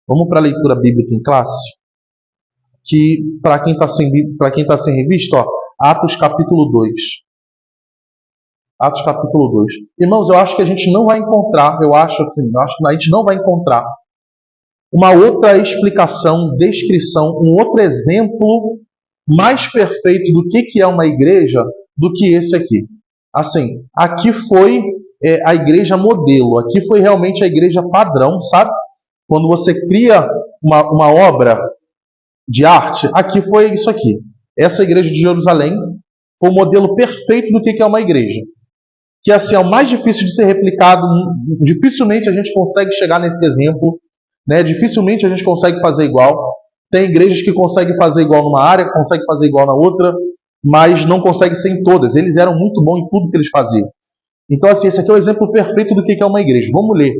Vamos para a leitura bíblica em classe? Que, para quem está sem revista, ó, Atos capítulo 2. Atos capítulo 2. Irmãos, eu acho que a gente não vai encontrar, eu acho que a gente não vai encontrar uma outra explicação, descrição, um outro exemplo mais perfeito do que é uma igreja do que esse aqui. Assim, aqui foi a igreja modelo, aqui foi realmente a igreja padrão, sabe? Quando você cria uma obra de arte, aqui foi isso aqui. Essa igreja de Jerusalém foi o modelo perfeito do que é uma igreja. Que assim, é o mais difícil de ser replicado, dificilmente a gente consegue chegar nesse exemplo, né? Dificilmente a gente consegue fazer igual. Tem igrejas que conseguem fazer igual numa área, conseguem fazer igual na outra, mas não conseguem ser em todas. Eles eram muito bons em tudo que eles faziam. Então, assim, esse aqui é o exemplo perfeito do que é uma igreja. Vamos ler.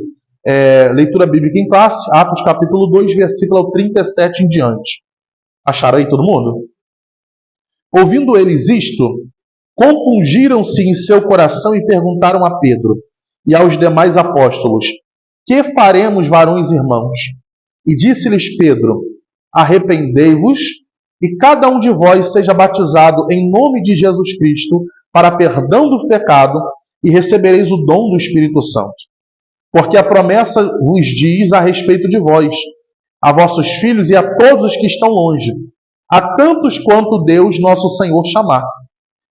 Leitura bíblica em classe, Atos capítulo 2, versículo 37 em diante. Acharam aí todo mundo? Ouvindo eles isto, compungiram-se em seu coração e perguntaram a Pedro e aos demais apóstolos: que faremos, varões irmãos? E disse-lhes Pedro: arrependei-vos e cada um de vós seja batizado em nome de Jesus Cristo para perdão do pecado e recebereis o dom do Espírito Santo. Porque a promessa vos diz a respeito de vós, a vossos filhos e a todos os que estão longe, a tantos quanto Deus nosso Senhor chamar.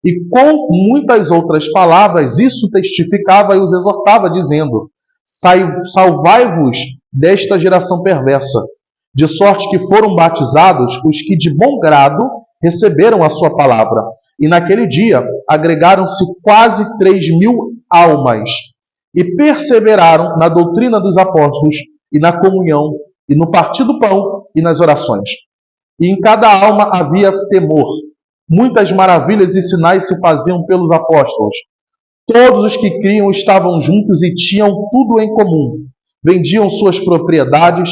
E com muitas outras palavras isso testificava e os exortava, dizendo: salvai-vos desta geração perversa. De sorte que foram batizados os que de bom grado receberam a sua palavra. E naquele dia agregaram-se quase 3.000 almas. E perseveraram na doutrina dos apóstolos, e na comunhão, e no partir do pão, e nas orações. E em cada alma havia temor. Muitas maravilhas e sinais se faziam pelos apóstolos. Todos os que criam estavam juntos e tinham tudo em comum. Vendiam suas propriedades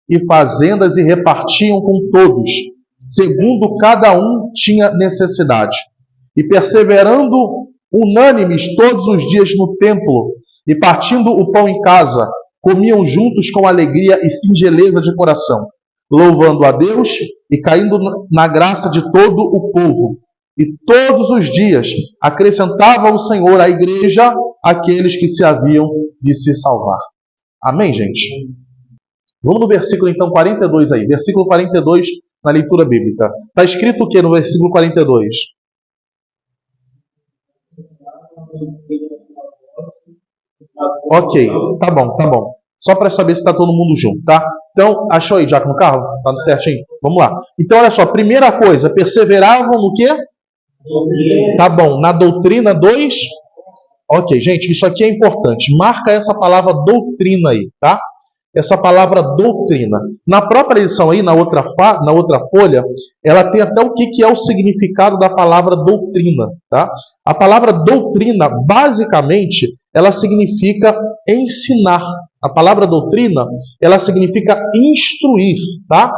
e fazendas e repartiam com todos, segundo cada um tinha necessidade. E perseverando unânimes todos os dias no templo, e partindo o pão em casa, comiam juntos com alegria e singeleza de coração, louvando a Deus e caindo na graça de todo o povo. E todos os dias acrescentava o Senhor à igreja aqueles que se haviam de se salvar. Amém, gente? Vamos no versículo então 42 aí. Versículo 42 na leitura bíblica. Está escrito o que no versículo 42? Ok, tá bom. Só para saber se está todo mundo junto, tá? Então, achou aí, Jaco, no carro? Tá tudo certinho? Vamos lá. Então, olha só. Primeira coisa, perseveravam no quê? Tá bom. Na doutrina dos... Ok, gente, isso aqui é importante. Marca essa palavra doutrina aí, tá? Essa palavra doutrina. Na própria lição aí, na outra folha, ela tem até o que é o significado da palavra doutrina, tá? A palavra doutrina, basicamente, ela significa ensinar. A palavra doutrina, ela significa instruir, tá?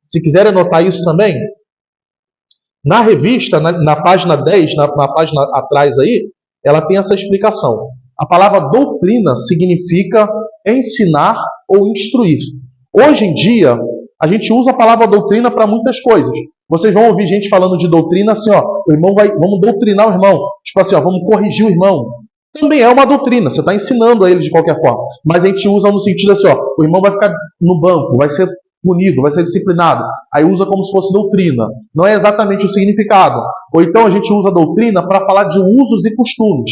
Se quiserem anotar isso também, na revista, na página 10, na página atrás aí, ela tem essa explicação. A palavra doutrina significa ensinar ou instruir. Hoje em dia, a gente usa a palavra doutrina para muitas coisas. Vocês vão ouvir gente falando de doutrina assim, ó, vamos doutrinar o irmão. Tipo assim, ó, vamos corrigir o irmão. Também é uma doutrina, você está ensinando a ele de qualquer forma. Mas a gente usa no sentido assim, ó, o irmão vai ficar no banco, vai ser punido, vai ser disciplinado. Aí usa como se fosse doutrina. Não é exatamente o significado. Ou então a gente usa doutrina para falar de usos e costumes.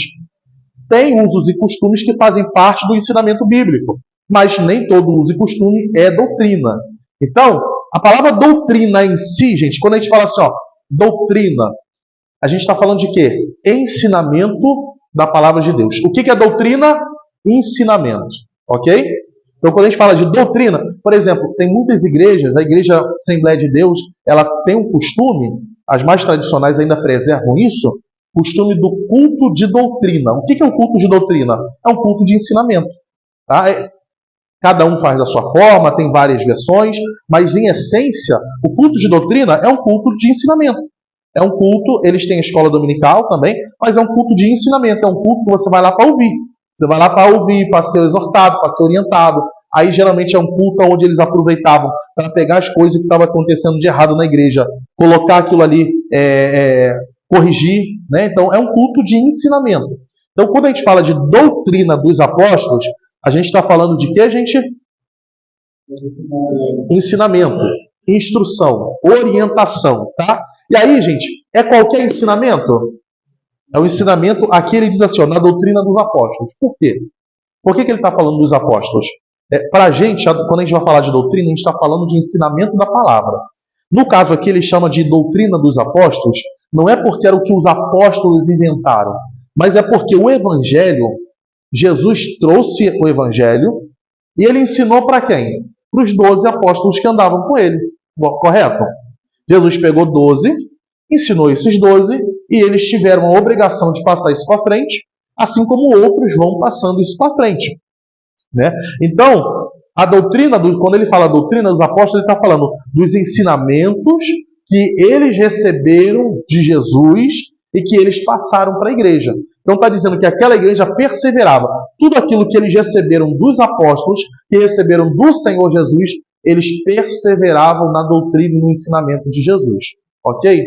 Tem usos e costumes que fazem parte do ensinamento bíblico, mas nem todo uso e costume é doutrina. Então, a palavra doutrina em si, gente, quando a gente fala assim, ó, doutrina, a gente está falando de quê? Ensinamento da palavra de Deus. O que é doutrina? Ensinamento, ok? Então, quando a gente fala de doutrina, por exemplo, tem muitas igrejas, a Igreja Assembleia de Deus, ela tem um costume, as mais tradicionais ainda preservam isso, costume do culto de doutrina. O que é o culto de doutrina? É um culto de ensinamento. Tá? Cada um faz da sua forma, tem várias versões, mas em essência, o culto de doutrina é um culto de ensinamento. É um culto, eles têm a escola dominical também, mas é um culto de ensinamento, é um culto que você vai lá para ouvir. Você vai lá para ouvir, para ser exortado, para ser orientado. Aí geralmente é um culto onde eles aproveitavam para pegar as coisas que estavam acontecendo de errado na igreja, colocar aquilo ali, corrigir, né? Então é um culto de ensinamento. Então quando a gente fala de doutrina dos apóstolos, a gente está falando de quê, gente? Ensinamento, instrução, orientação, tá? E aí, gente, é qualquer ensinamento? É o ensinamento, aqui ele diz assim, ó, na doutrina dos apóstolos. Por quê? Por que ele está falando dos apóstolos? Para a gente, quando a gente vai falar de doutrina, a gente está falando de ensinamento da palavra. No caso aqui, ele chama de doutrina dos apóstolos, não é porque era o que os apóstolos inventaram, mas é porque o evangelho, Jesus trouxe o evangelho e ele ensinou para quem? Para os 12 apóstolos que andavam com ele. Correto? Jesus pegou 12, ensinou esses 12 e eles tiveram a obrigação de passar isso para frente, assim como outros vão passando isso para frente. Né? Então, a doutrina, quando ele fala doutrina dos apóstolos, ele está falando dos ensinamentos que eles receberam de Jesus e que eles passaram para a igreja. Então está dizendo que aquela igreja perseverava. Tudo aquilo que eles receberam dos apóstolos, que receberam do Senhor Jesus, eles perseveravam na doutrina e no ensinamento de Jesus. Ok?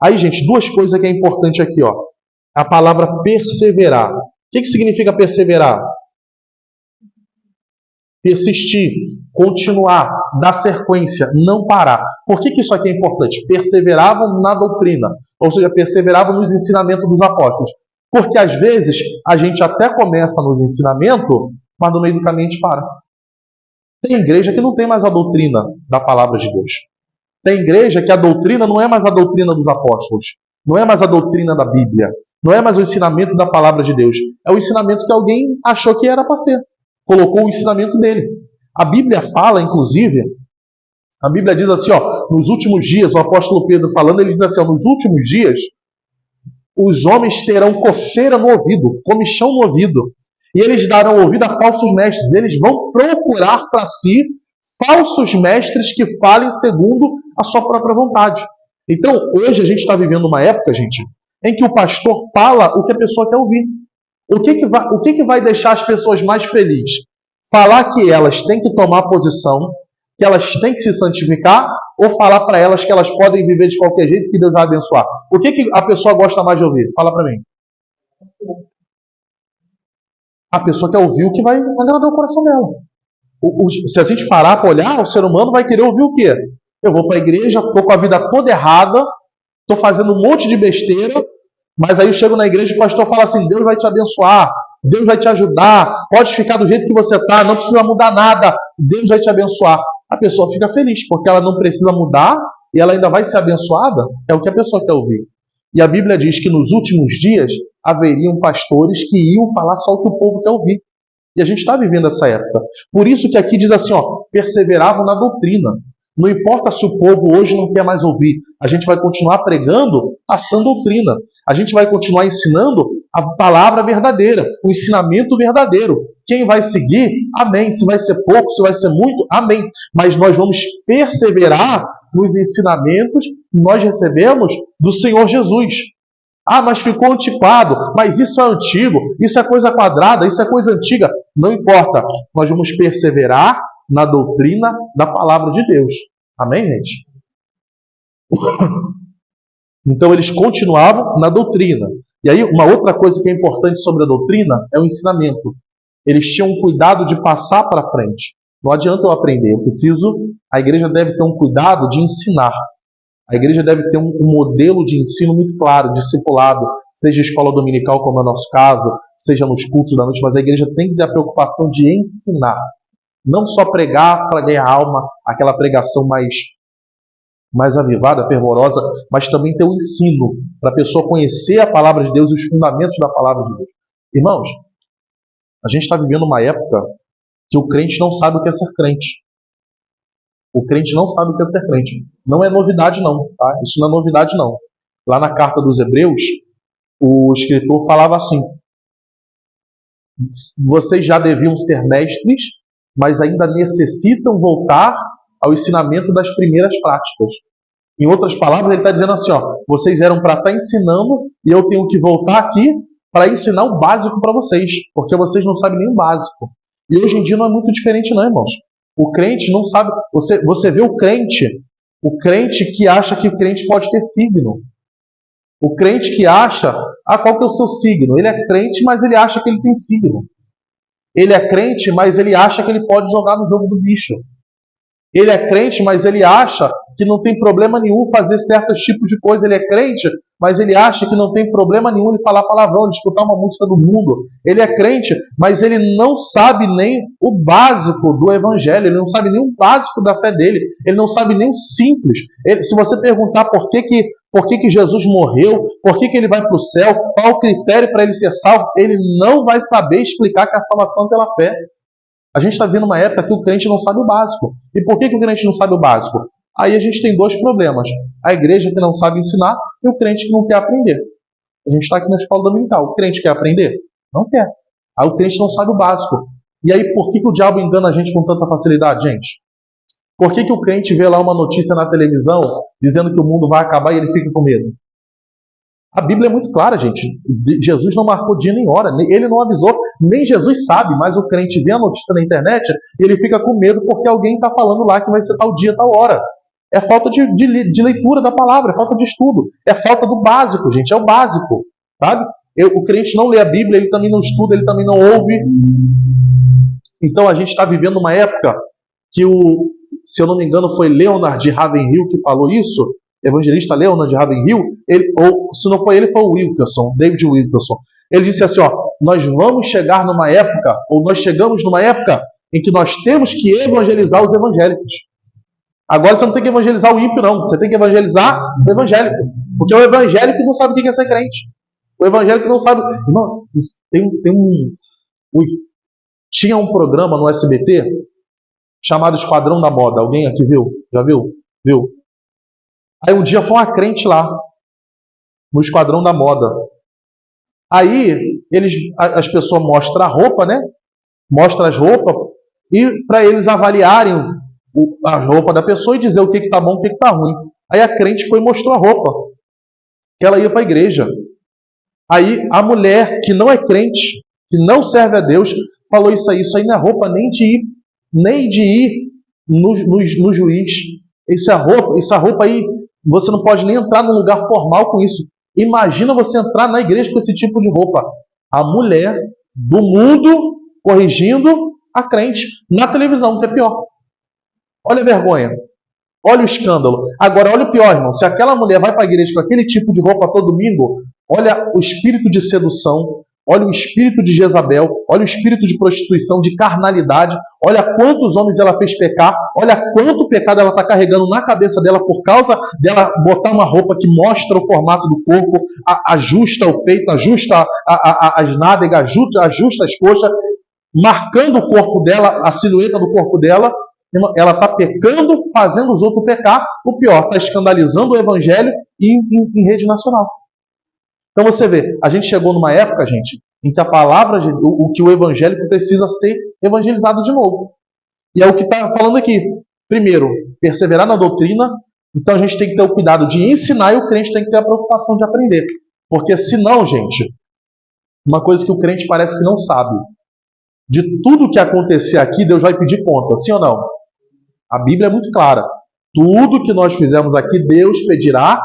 Aí, gente, duas coisas que é importante aqui, ó. A palavra perseverar. O que significa perseverar? Persistir, continuar, dar sequência, não parar. Por que isso aqui é importante? Perseveravam na doutrina, ou seja, perseveravam nos ensinamentos dos apóstolos. Porque às vezes a gente até começa nos ensinamentos, mas no meio do caminho a gente para. Tem igreja que não tem mais a doutrina da palavra de Deus. Tem igreja que a doutrina não é mais a doutrina dos apóstolos, não é mais a doutrina da Bíblia, não é mais o ensinamento da palavra de Deus. É o ensinamento que alguém achou que era para ser. Colocou o ensinamento dele. A Bíblia fala, inclusive, a Bíblia diz assim, ó, nos últimos dias, o apóstolo Pedro falando, ele diz assim, ó, nos últimos dias, os homens terão coceira no ouvido, comichão no ouvido, e eles darão ouvido a falsos mestres. Eles vão procurar para si falsos mestres que falem segundo a sua própria vontade. Então, hoje a gente está vivendo uma época, gente, em que o pastor fala o que a pessoa quer ouvir. O que vai deixar as pessoas mais felizes? Falar que elas têm que tomar posição, que elas têm que se santificar, ou falar para elas que elas podem viver de qualquer jeito, que Deus vai abençoar? O que a pessoa gosta mais de ouvir? Fala para mim. A pessoa quer ouvir o que vai agradar o coração dela. Se a gente parar para olhar, o ser humano vai querer ouvir o quê? Eu vou para a igreja, estou com a vida toda errada, estou fazendo um monte de besteira, mas aí eu chego na igreja e o pastor fala assim, Deus vai te abençoar, Deus vai te ajudar, pode ficar do jeito que você está, não precisa mudar nada, Deus vai te abençoar. A pessoa fica feliz, porque ela não precisa mudar e ela ainda vai ser abençoada. É o que a pessoa quer ouvir. E a Bíblia diz que nos últimos dias haveriam pastores que iam falar só o que o povo quer ouvir. E a gente está vivendo essa época. Por isso que aqui diz assim, ó, perseveravam na doutrina. Não importa se o povo hoje não quer mais ouvir, a gente vai continuar pregando a sã doutrina. A gente vai continuar ensinando a palavra verdadeira, o ensinamento verdadeiro. Quem vai seguir, amém. Se vai ser pouco, se vai ser muito, amém. Mas nós vamos perseverar nos ensinamentos que nós recebemos do Senhor Jesus. Ah, mas ficou antiquado, mas isso é antigo, isso é coisa quadrada, isso é coisa antiga. Não importa, nós vamos perseverar na doutrina da palavra de Deus. Amém, gente? Então eles continuavam na doutrina. E aí uma outra coisa que é importante sobre a doutrina é o ensinamento. Eles tinham cuidado de passar para frente. Não adianta eu aprender, a igreja deve ter um cuidado de ensinar. A igreja deve ter um modelo de ensino muito claro, discipulado, seja escola dominical, como é o nosso caso, seja nos cultos da noite, mas a igreja tem que ter a preocupação de ensinar. Não só pregar para ganhar alma, aquela pregação mais avivada, fervorosa, mas também ter o ensino, para a pessoa conhecer a palavra de Deus e os fundamentos da palavra de Deus. Irmãos, a gente está vivendo uma época que o crente não sabe o que é ser crente. O crente não sabe o que é ser crente. Não é novidade não, tá? Isso não é novidade não. Lá na carta dos Hebreus, o escritor falava assim, vocês já deviam ser mestres, mas ainda necessitam voltar ao ensinamento das primeiras práticas. Em outras palavras, ele está dizendo assim, ó, vocês eram para estar ensinando e eu tenho que voltar aqui para ensinar o básico para vocês, porque vocês não sabem nem o básico. E hoje em dia não é muito diferente não, irmãos. O crente não sabe... Você vê o crente que acha que o crente pode ter signo. O crente que acha, qual que é o seu signo? Ele é crente, mas ele acha que ele tem signo. Ele é crente, mas ele acha que ele pode jogar no jogo do bicho. Ele é crente, mas ele acha que não tem problema nenhum fazer certos tipos de coisa. Ele é crente, mas ele acha que não tem problema nenhum ele falar palavrão, ele escutar uma música do mundo. Ele é crente, mas ele não sabe nem o básico do evangelho, ele não sabe nem o básico da fé dele, ele não sabe nem o simples. Se você perguntar por que Jesus morreu, por que ele vai para o céu, qual o critério para ele ser salvo, ele não vai saber explicar que a salvação é pela fé. A gente está vendo uma época que o crente não sabe o básico. E por que o crente não sabe o básico? Aí a gente tem dois problemas. A igreja que não sabe ensinar e o crente que não quer aprender. A gente está aqui na escola dominical. O crente quer aprender? Não quer. Aí o crente não sabe o básico. E aí por que o diabo engana a gente com tanta facilidade, gente? Por que o crente vê lá uma notícia na televisão dizendo que o mundo vai acabar e ele fica com medo? A Bíblia é muito clara, gente. Jesus não marcou dia nem hora. Ele não avisou. Nem Jesus sabe, mas o crente vê a notícia na internet e ele fica com medo porque alguém está falando lá que vai ser tal dia, tal hora. É falta de leitura da palavra, é falta de estudo. É falta do básico, gente. É o básico. Sabe? O crente não lê a Bíblia, ele também não estuda, ele também não ouve. Então a gente está vivendo uma época que se eu não me engano, foi Leonard de Ravenhill que falou isso. Evangelista Leonard de Ravenhill, ou se não foi ele, foi o Wilkerson, David Wilkerson. Ele disse assim, nós vamos chegar numa época, ou nós chegamos numa época em que nós temos que evangelizar os evangélicos. Agora você não tem que evangelizar o ímpio, não. Você tem que evangelizar o evangélico. Porque o evangélico não sabe o que é ser crente. O evangélico não sabe... Irmão, tinha um programa no SBT chamado Esquadrão da Moda. Alguém aqui viu? Já viu? Viu? Aí um dia foi uma crente lá, no Esquadrão da Moda. Aí as pessoas mostram a roupa, né? Mostram as roupas, e para eles avaliarem a roupa da pessoa e dizer o que está bom e o que está ruim. Aí a crente foi e mostrou a roupa, que ela ia para a igreja. Aí a mulher que não é crente, que não serve a Deus, falou isso aí não é roupa nem de ir no juiz. Essa roupa aí, você não pode nem entrar num lugar formal com isso. Imagina você entrar na igreja com esse tipo de roupa. A mulher do mundo corrigindo a crente na televisão, que é pior. Olha a vergonha. Olha o escândalo. Agora, olha o pior, irmão. Se aquela mulher vai para a igreja com aquele tipo de roupa todo domingo, olha o espírito de sedução, olha o espírito de Jezabel, olha o espírito de prostituição, de carnalidade, olha quantos homens ela fez pecar, olha quanto pecado ela está carregando na cabeça dela por causa dela botar uma roupa que mostra o formato do corpo, ajusta o peito, ajusta as nádegas, ajusta as coxas, marcando o corpo dela, a silhueta do corpo dela. Ela está pecando, fazendo os outros pecar. O pior, está escandalizando o evangelho em rede nacional. Então você vê, a gente chegou numa época, gente, em que a palavra, que o evangélico precisa ser evangelizado de novo. E é o que está falando aqui. Primeiro, perseverar na doutrina. Então a gente tem que ter o cuidado de ensinar e o crente tem que ter a preocupação de aprender. Porque senão, gente, uma coisa que o crente parece que não sabe. De tudo que acontecer aqui, Deus vai pedir conta, sim ou não? A Bíblia é muito clara. Tudo que nós fizemos aqui, Deus pedirá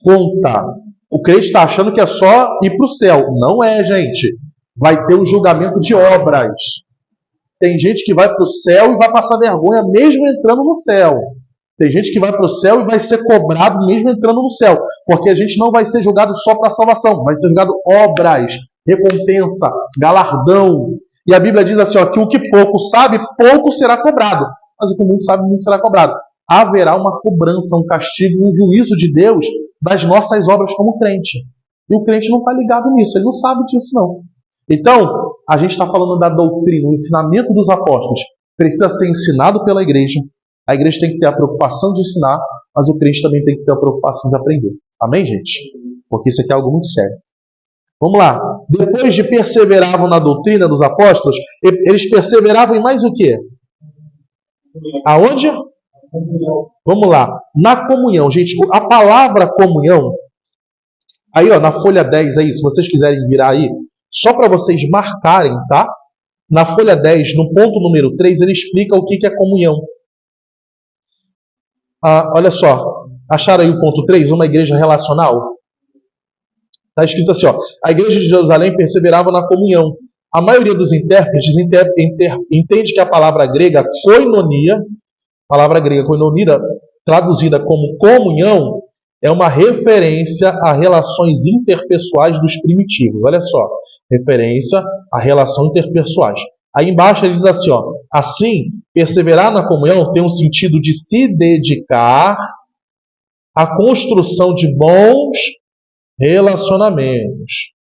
conta. O crente está achando que é só ir para o céu. Não é, gente. Vai ter um julgamento de obras. Tem gente que vai para o céu e vai passar vergonha mesmo entrando no céu. Tem gente que vai para o céu e vai ser cobrado mesmo entrando no céu. Porque a gente não vai ser julgado só para salvação. Vai ser julgado obras, recompensa, galardão. E a Bíblia diz assim, que o que pouco sabe, pouco será cobrado. Mas o que muito sabe, muito será cobrado. Haverá uma cobrança, um castigo, um juízo de Deus das nossas obras como crente. E o crente não está ligado nisso, ele não sabe disso não. Então, a gente está falando da doutrina, o ensinamento dos apóstolos. Precisa ser ensinado pela igreja. A igreja tem que ter a preocupação de ensinar, mas o crente também tem que ter a preocupação de aprender. Amém, gente? Porque isso aqui é algo muito sério. Vamos lá. Depois de perseveravam na doutrina dos apóstolos, eles perseveravam em mais o quê? Aonde? Vamos lá. Na comunhão, gente. A palavra comunhão, aí na folha 10 aí, se vocês quiserem virar aí, só para vocês marcarem, tá? Na folha 10, no ponto número 3, ele explica o que é comunhão. Olha só, acharam aí o ponto 3, uma igreja relacional? Está escrito assim, ó, a igreja de Jerusalém perseverava na comunhão. A maioria dos intérpretes entende que a palavra grega koinonia, traduzida como comunhão, é uma referência a relações interpessoais dos primitivos. Olha só, referência a relações interpessoais. Aí embaixo ele diz assim, ó, assim, perseverar na comunhão tem um sentido de se dedicar à construção de bons relacionamentos.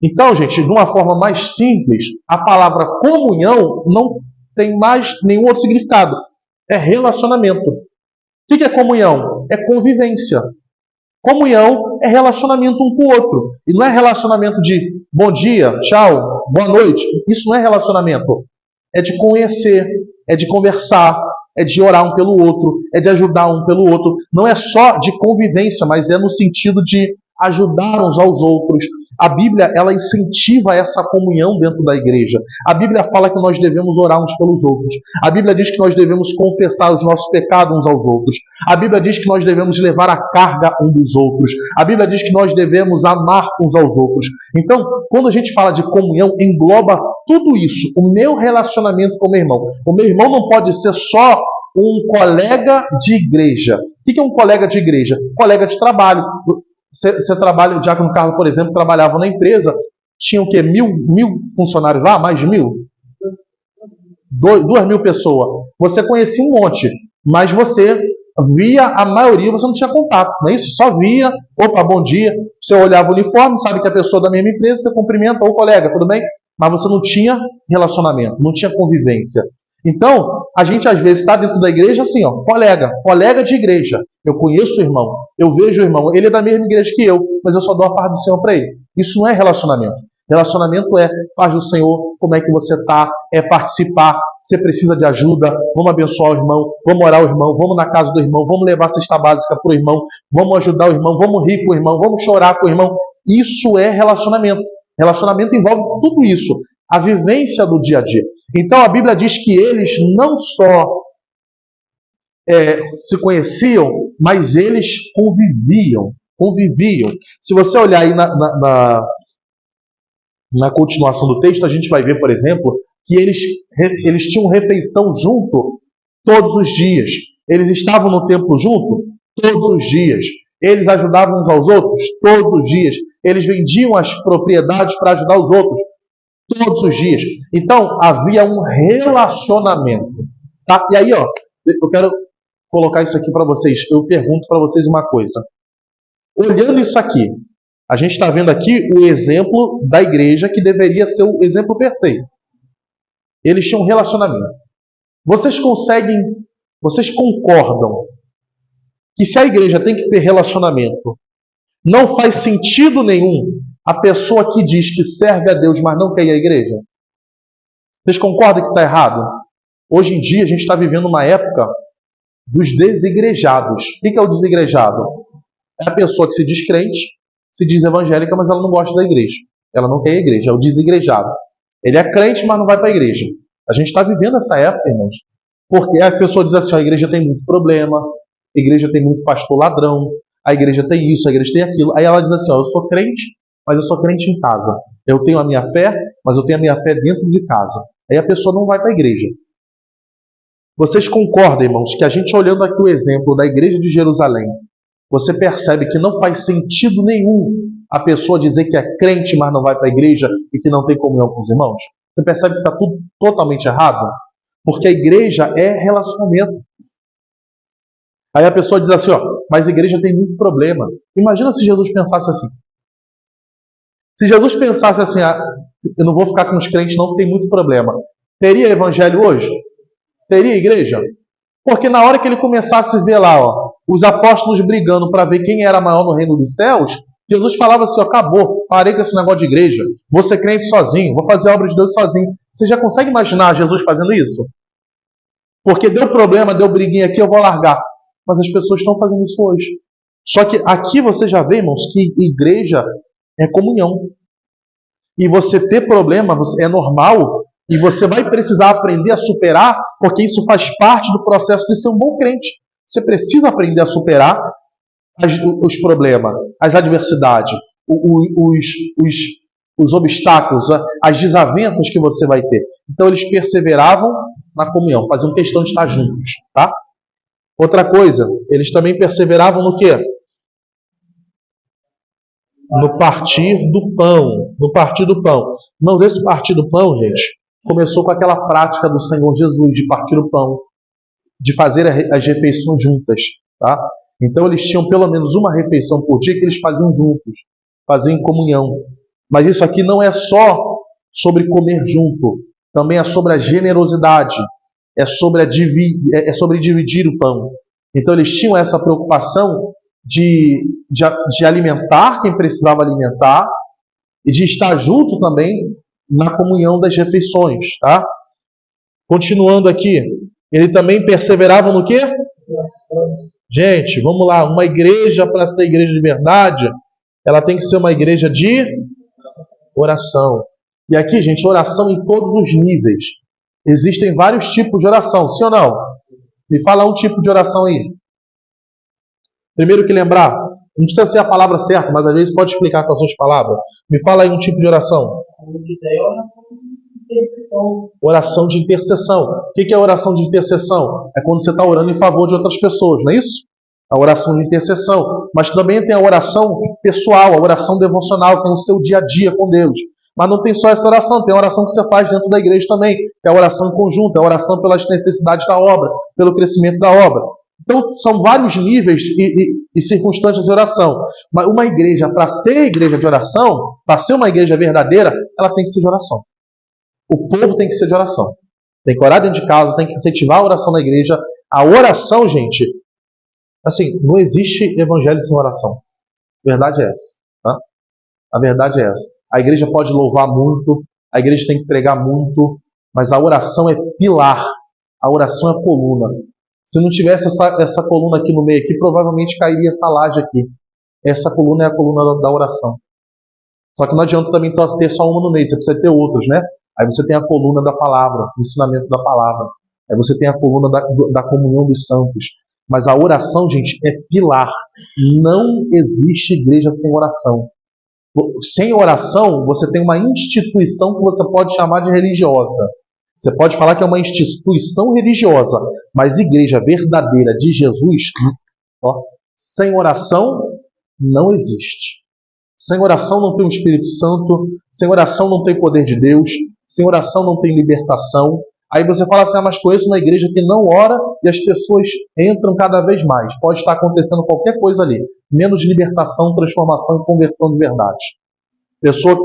Então, gente, de uma forma mais simples, a palavra comunhão não tem mais nenhum outro significado. É relacionamento. O que é comunhão? É convivência. Comunhão é relacionamento um com o outro. E não é relacionamento de bom dia, tchau, boa noite. Isso não é relacionamento. É de conhecer, é de conversar, é de orar um pelo outro, é de ajudar um pelo outro. Não é só de convivência, mas é no sentido de ajudar uns aos outros. A Bíblia, ela incentiva essa comunhão dentro da igreja. A Bíblia fala que nós devemos orar uns pelos outros. A Bíblia diz que nós devemos confessar os nossos pecados uns aos outros. A Bíblia diz que nós devemos levar a carga uns dos outros. A Bíblia diz que nós devemos amar uns aos outros. Então, quando a gente fala de comunhão, engloba tudo isso. O meu relacionamento com o meu irmão. O meu irmão não pode ser só um colega de igreja. O que é um colega de igreja? Colega de trabalho. Você trabalha, o Diácono Carlos, por exemplo, trabalhava na empresa, tinha o quê? Mil funcionários lá? Mais de 1.000? 2.000 pessoas. Você conhecia um monte, mas você via a maioria, você não tinha contato, não é isso? Só via, opa, bom dia, você olhava o uniforme, sabe que a pessoa da mesma empresa, você cumprimenta, ô colega, tudo bem? Mas você não tinha relacionamento, não tinha convivência. Então, a gente às vezes está dentro da igreja assim, ó, colega de igreja. Eu conheço o irmão, eu vejo o irmão, ele é da mesma igreja que eu, mas eu só dou a paz do Senhor para ele. Isso não é relacionamento. Relacionamento é paz do Senhor, como é que você está, é participar, você precisa de ajuda, vamos abençoar o irmão, vamos orar o irmão, vamos na casa do irmão, vamos levar a cesta básica para o irmão, vamos ajudar o irmão, vamos rir com o irmão, vamos chorar com o irmão. Isso é relacionamento. Relacionamento envolve tudo isso. A vivência do dia a dia. Então a Bíblia diz que eles não só se conheciam, mas eles conviviam. Se você olhar aí na continuação do texto, a gente vai ver, por exemplo, que eles tinham refeição junto todos os dias. Eles estavam no templo junto todos os dias. Eles ajudavam uns aos outros todos os dias. Eles vendiam as propriedades para ajudar os outros todos os dias. Então, havia um relacionamento. Tá? E aí, ó, eu quero colocar isso aqui para vocês. Eu pergunto para vocês uma coisa. Olhando isso aqui, a gente está vendo aqui o exemplo da igreja que deveria ser o exemplo perfeito. Eles tinham um relacionamento. Vocês concordam que se a igreja tem que ter relacionamento, não faz sentido nenhum a pessoa que diz que serve a Deus, mas não quer ir à igreja? Vocês concordam que está errado? Hoje em dia, a gente está vivendo uma época dos desigrejados. O que é o desigrejado? É a pessoa que se diz crente, se diz evangélica, mas ela não gosta da igreja. Ela não quer ir à igreja. É o desigrejado. Ele é crente, mas não vai para a igreja. A gente está vivendo essa época, irmãos. Porque a pessoa diz assim, a igreja tem muito problema, a igreja tem muito pastor ladrão, a igreja tem isso, a igreja tem aquilo. Aí ela diz assim, eu sou crente, mas eu sou crente em casa. Eu tenho a minha fé, mas eu tenho a minha fé dentro de casa. Aí a pessoa não vai para a igreja. Vocês concordam, irmãos, que a gente olhando aqui o exemplo da igreja de Jerusalém, você percebe que não faz sentido nenhum a pessoa dizer que é crente, mas não vai para a igreja e que não tem comunhão com os irmãos? Você percebe que está tudo totalmente errado? Porque a igreja é relacionamento. Aí a pessoa diz assim, mas a igreja tem muito problema. Imagina se Jesus pensasse assim. Se Jesus pensasse assim, eu não vou ficar com os crentes não, porque tem muito problema. Teria evangelho hoje? Teria igreja? Porque na hora que ele começasse a ver lá, os apóstolos brigando para ver quem era maior no reino dos céus, Jesus falava assim, acabou, parei com esse negócio de igreja, vou ser crente sozinho, vou fazer a obra de Deus sozinho. Você já consegue imaginar Jesus fazendo isso? Porque deu problema, deu briguinha aqui, eu vou largar. Mas as pessoas estão fazendo isso hoje. Só que aqui você já vê, irmãos, que igreja é comunhão. E você ter problema é normal, E você vai precisar aprender a superar, porque isso faz parte do processo de ser um bom crente. Você precisa aprender a superar os problemas, as adversidades, os obstáculos, as desavenças que você vai ter. Então eles perseveravam na comunhão, faziam questão de estar juntos, tá? Outra coisa, eles também perseveravam no quê? No partir do pão. No partir do pão. Mas esse partir do pão, gente, começou com aquela prática do Senhor Jesus de partir o pão, de fazer as refeições juntas, tá? Então eles tinham pelo menos uma refeição por dia que eles faziam juntos, faziam em comunhão. Mas isso aqui não é só sobre comer junto, também é sobre a generosidade, é sobre dividir o pão. Então eles tinham essa preocupação de alimentar quem precisava alimentar e de estar junto também na comunhão das refeições, tá? Continuando aqui, ele também perseverava no quê? Gente, vamos lá, uma igreja, para ser igreja de verdade, ela tem que ser uma igreja de oração. E aqui, gente, oração em todos os níveis. Existem vários tipos de oração, sim ou não? Me fala um tipo de oração aí. Primeiro que lembrar, não precisa ser a palavra certa, mas às vezes pode explicar com as suas palavras. Me fala aí um tipo de oração. Oração de intercessão. O que é oração de intercessão? É quando você está orando em favor de outras pessoas, não é isso? A oração de intercessão. Mas também tem a oração pessoal, a oração devocional, que é o seu dia a dia com Deus. Mas não tem só essa oração, tem a oração que você faz dentro da igreja também, que é a oração conjunta, a oração pelas necessidades da obra, pelo crescimento da obra. Então, são vários níveis e circunstâncias de oração. Mas uma igreja, para ser igreja de oração, para ser uma igreja verdadeira, ela tem que ser de oração. O povo tem que ser de oração. Tem que orar dentro de casa, tem que incentivar a oração na igreja. A oração, gente, assim, não existe evangelho sem oração. A verdade é essa. Tá? A verdade é essa. A igreja pode louvar muito, a igreja tem que pregar muito, mas a oração é pilar. A oração é coluna. Se não tivesse essa coluna aqui no meio, aqui, provavelmente cairia essa laje aqui. Essa coluna é a coluna da oração. Só que não adianta também ter só uma no meio, você precisa ter outros, né? Aí você tem a coluna da palavra, o ensinamento da palavra. Aí você tem a coluna da comunhão dos santos. Mas a oração, gente, é pilar. Não existe igreja sem oração. Sem oração, você tem uma instituição que você pode chamar de religiosa. Você pode falar que é uma instituição religiosa, mas igreja verdadeira de Jesus, ó, sem oração, não existe. Sem oração não tem o Espírito Santo, sem oração não tem poder de Deus, sem oração não tem libertação. Aí você fala assim, mas conheço uma igreja que não ora e as pessoas entram cada vez mais. Pode estar acontecendo qualquer coisa ali, menos libertação, transformação e conversão de verdade.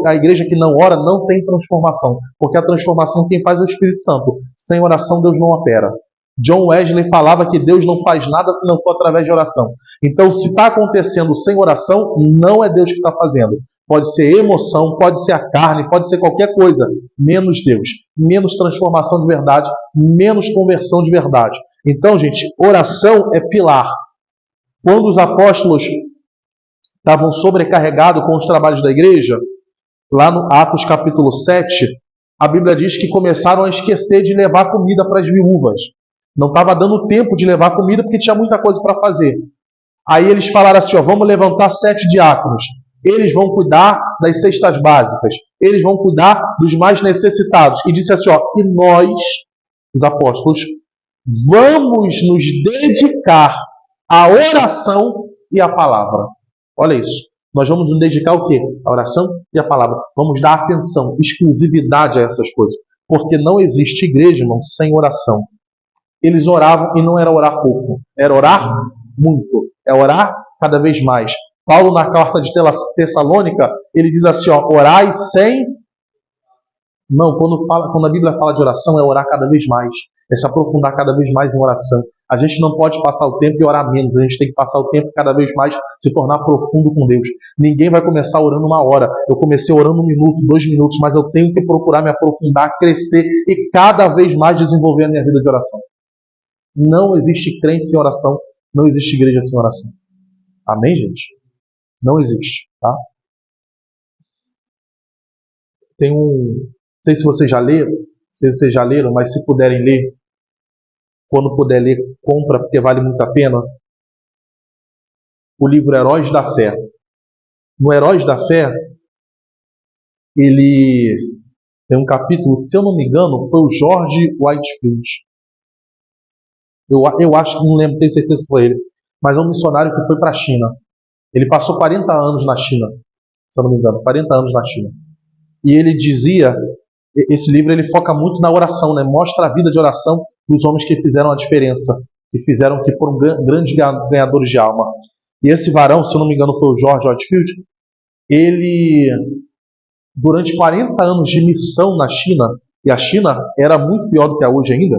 A igreja que não ora não tem transformação, porque a transformação quem faz é o Espírito Santo. Sem oração Deus não opera. John Wesley falava que Deus não faz nada se não for através de oração. Então, se está acontecendo sem oração, não é Deus que está fazendo. Pode ser emoção, pode ser a carne, pode ser qualquer coisa, menos Deus. Menos transformação de verdade, menos conversão de verdade. Então, gente, oração é pilar. Quando os apóstolos estavam sobrecarregados com os trabalhos da igreja, lá no Atos capítulo 7, a Bíblia diz que começaram a esquecer de levar comida para as viúvas. Não estava dando tempo de levar comida porque tinha muita coisa para fazer. Aí eles falaram assim, vamos levantar 7 diáconos. Eles vão cuidar das cestas básicas. Eles vão cuidar dos mais necessitados. E disse assim, e nós, os apóstolos, vamos nos dedicar à oração e à palavra. Olha isso. Nós vamos nos dedicar ao quê? A oração e a palavra. Vamos dar atenção, exclusividade a essas coisas. Porque não existe igreja, irmão, sem oração. Eles oravam e não era orar pouco. Era orar muito. É orar cada vez mais. Paulo, na carta de Tessalônica, ele diz assim, orai sem... Não, quando a Bíblia fala de oração, é orar cada vez mais. É se aprofundar cada vez mais em oração. A gente não pode passar o tempo e orar menos. A gente tem que passar o tempo cada vez mais se tornar profundo com Deus. Ninguém vai começar orando 1 hora. Eu comecei orando 1 minuto, 2 minutos, mas eu tenho que procurar me aprofundar, crescer e cada vez mais desenvolver a minha vida de oração. Não existe crente sem oração. Não existe igreja sem oração. Amém, gente? Não existe, tá? Tem não sei se vocês já leram, se vocês já leram, mas se puderem ler, quando puder ler, compra, porque vale muito a pena, o livro Heróis da Fé. No Heróis da Fé, ele tem um capítulo, se eu não me engano, foi o George Whitefield. Eu acho que não lembro, tenho certeza se foi ele, mas é um missionário que foi para a China. Ele passou 40 anos na China, se eu não me engano, 40 anos na China. E ele dizia, esse livro ele foca muito na oração, né? Mostra a vida de oração dos homens que fizeram a diferença, que foram grandes ganhadores de alma. E esse varão, se eu não me engano, foi o George Whitefield. Ele, durante 40 anos de missão na China, e a China era muito pior do que é hoje ainda,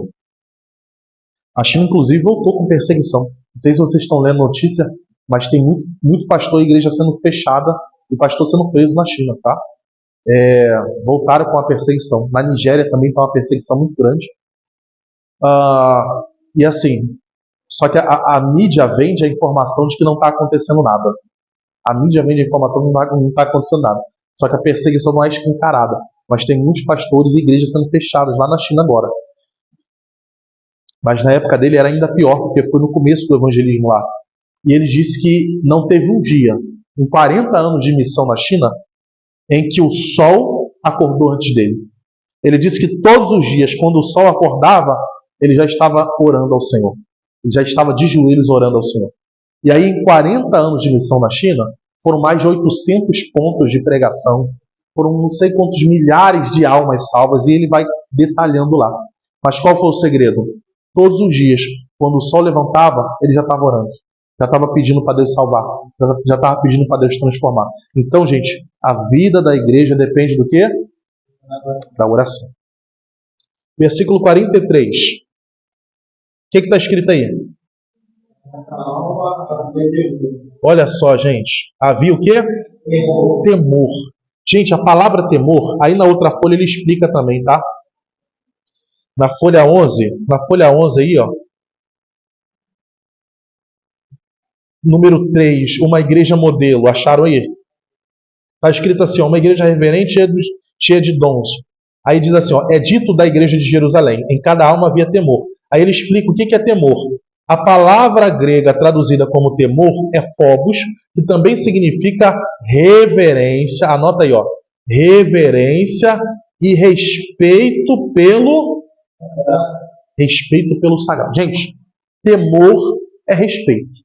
a China inclusive voltou com perseguição. Não sei se vocês estão lendo notícia, mas tem muito pastor e igreja sendo fechada e pastor sendo preso na China, tá? Voltaram com a perseguição. Na Nigéria também está uma perseguição muito grande. E assim, só que a mídia vende a informação de que não está acontecendo nada. A mídia vende a informação de que não está acontecendo nada. Só que a perseguição não é escancarada. Mas tem muitos pastores e igrejas sendo fechadas lá na China agora. Mas na época dele era ainda pior, porque foi no começo do evangelismo lá. E ele disse que não teve um dia, em 40 anos de missão na China, em que o sol acordou antes dele. Ele disse que todos os dias, quando o sol acordava, ele já estava orando ao Senhor. Ele já estava de joelhos orando ao Senhor. E aí, em 40 anos de missão na China, foram mais de 800 pontos de pregação, foram não sei quantos milhares de almas salvas, e ele vai detalhando lá. Mas qual foi o segredo? Todos os dias, quando o sol levantava, ele já estava orando. Já estava pedindo para Deus salvar. Já estava pedindo para Deus transformar. Então, gente, a vida da igreja depende do quê? Da oração. Versículo 43. O que está escrito aí? Olha só, gente. Havia o quê? Temor. Gente, a palavra temor, aí na outra folha ele explica também, tá? Na folha 11 aí, ó. Número 3, uma igreja modelo. Acharam aí? Está escrito assim, ó, uma igreja reverente cheia de dons. Aí diz assim, ó, é dito da igreja de Jerusalém, em cada alma havia temor. Aí ele explica o que é temor. A palavra grega traduzida como temor é phobos, que também significa reverência. Anota aí, ó. Reverência e respeito pelo sagrado. Gente, temor é respeito.